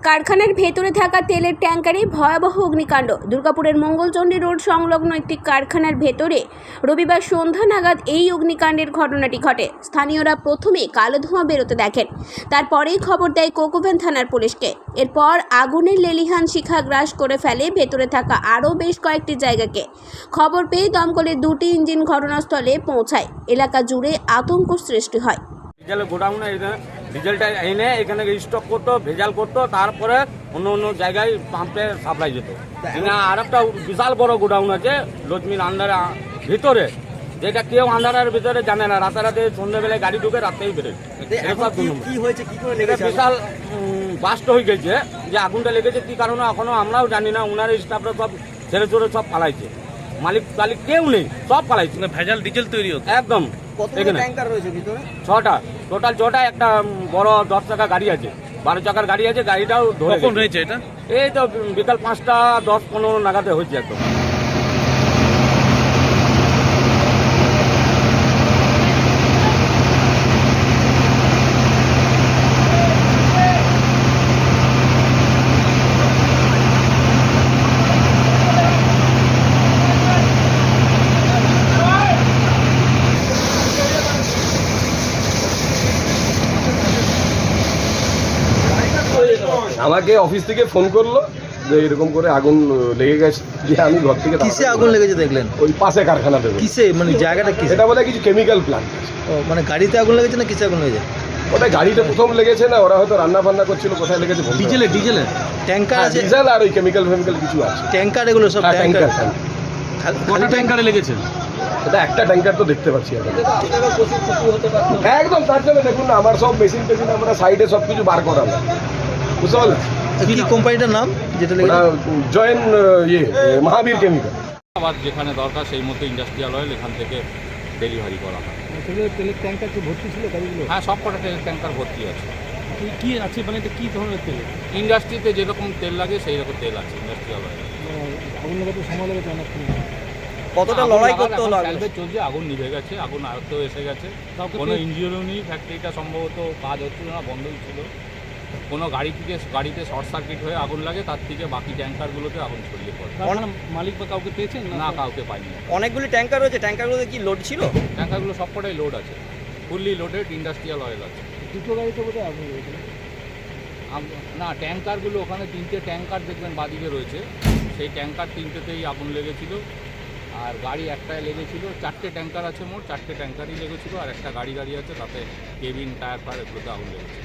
কারখানার ভেতরে থাকা তেলের ট্যাঙ্কারে ভয়াবহ অগ্নিকাণ্ড। দুর্গাপুরের মঙ্গলচণ্ডী রোড সংলগ্ন একটি কারখানার ভেতরে রবিবার সন্ধ্যা নাগাদ এই অগ্নিকাণ্ডের ঘটনাটি ঘটে। স্থানীয়রা প্রথমে কালো ধোঁয়া বেরোতে দেখেন, তারপরেই খবর দেয় কোকোভেন থানার পুলিশকে। এরপর আগুনের লেলিহান শিখা গ্রাস করে ফেলে ভেতরে থাকা আরও বেশ কয়েকটি জায়গাকে। খবর পেয়ে দমকলের দুটি ইঞ্জিন ঘটনাস্থলে পৌঁছায়। এলাকা জুড়ে আতঙ্ক সৃষ্টি হয়। ডিজেলের গোডাউনে ডিজেলটা এনে এখানে স্টক করতো, ভেজাল করতো, তারপরে অন্য অন্য জায়গায় পাম্পে সাপ্লাই যেত। আর একটা বিশাল বড় গোডাউন আছে লক্ষ্মীর আন্ডারে ভিতরে, যেটা কেউ আন্ডারের ভিতরে জানে না। রাতারাতে সন্ধ্যেবেলায় গাড়ি ঢুকে রাতেই বেরোয়। বিশাল বাস্ট হয়ে গেছে, যে আগুনটা লেগেছে কি কারণে এখনো আমরাও জানি না। ওনার স্টাফরা সব ছেড়ে চড়ে সব পালাইছে, মালিক টালিক কেউ নেই, সব পালাইছে। ভেজাল ডিজেল তৈরি হতো একদম। ছটা, টোটাল ছটা। একটা বড় 10 চাকা গাড়ি আছে, 12 চাকার গাড়ি আছে। গাড়িটাও ধরে হয়েছে এটা, এই তো বিকাল 5টা 10-15 নাগাদে হয়েছে একদম। আমাকে অফিস থেকে ফোন করলো যে এরকম করে আগুন লেগে গেছে। যে আমি ঘর থেকে কিসে আগুন লেগেছে দেখলেন? ওই পাশে কারখানা দেবে। কিসে মানে জায়গাটা কিসে? এটা বলে কিছু কেমিক্যাল প্ল্যান্ট। ও মানে গাড়িতে আগুন লেগেছে না কিসে আগুন লেগেছে? ওটা গাড়িতে প্রথম লেগেছে না, ওরা হয়তো রান্না বান্না করছিল, কোথায় লেগেছে ডিজেলে ট্যাঙ্কার আছে, ডিজেল আর ওই কেমিক্যাল কিছু আছে। ট্যাঙ্কার এগুলো সব ট্যাঙ্কার। কটা ট্যাঙ্কারে লেগেছে? এটা একটা ট্যাঙ্কার তো দেখতে পাচ্ছি একদম। তার জন্য দেখুন না, আমার সব মেশিন টেশিন আমরা সাইডে সব কিছু বার করালাম, বুঝতে পারলেন? কি কোম্পানিটার নাম যেটা জয়েন মহাবীর কেমিক্যাল। আবার যেখানে দরকার সেই মতো ইন্ডাস্ট্রিয়াল অয়েল এখান থেকে ডেলিভারি করা হয়। তেলের ট্যাঙ্কার কি ভর্তি ছিল গাড়িগুলো? হ্যাঁ, সব কটা তেলের ট্যাঙ্কার ভর্তি আছে। কি আছে মানে এটা কি ধরনের তেল? ইন্ডাস্ট্রিতে যেরকম তেল লাগে সেই রকম তেল আছে ইন্ডাস্ট্রিয়াল অয়েল। আগুন লাগাতে সময় লেগেছে অনেক। কতটা লড়াই করতে হলো? চলছে, আগুন নিভে গেছে, আগুন আয়ত্তেও এসে গেছে। কোনো ইঞ্জিনও নেই, ফ্যাক্টরিটা সম্ভবত কাজ হচ্ছিল না, বন্ধই ছিল। কোনো গাড়িতে শর্ট সার্কিট হয়ে আগুন লাগে, তার থেকে বাকি ট্যাঙ্কারগুলোতে আগুন ছড়িয়ে পড়ে। মালিক বা কাউকে পেয়েছেন? না, কাউকে পাইনি। অনেকগুলি ট্যাঙ্কার রয়েছে, ট্যাঙ্কারগুলোতে কি লোড ছিল? ট্যাঙ্কারগুলো সবকটাই লোড আছে, ফুললি লোডেড ইন্ডাস্ট্রিয়াল অয়েল আছে। দুটো গাড়িতে বোধহয় আগুন লেগেছিল না, ট্যাঙ্কারগুলো ওখানে 3টে ট্যাঙ্কার দেখবেন বাদিকে রয়েছে, সেই ট্যাঙ্কার 3টেতেই আগুন লেগেছিল। আর গাড়ি একটায় লেগেছিল। 4টে ট্যাঙ্কার আছে, মোট 4টে ট্যাঙ্কারই লেগেছিল। আর একটা গাড়ি আছে, তাতে কেবিন, টায়ার ফায়ার এগুলোতে আগুন লেগেছে।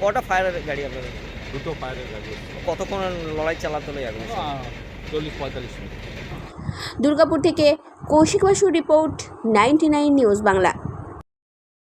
কটা ফায়ারের গাড়ি আপনাদের? 2টো ফায়ারের গাড়ি। কতক্ষণ লড়াই চালাতে হলো আগুন? 40-45 মিনিট। দুর্গাপুর থেকে কৌশিক বাসুর রিপোর্ট, 99 নিউজ বাংলা।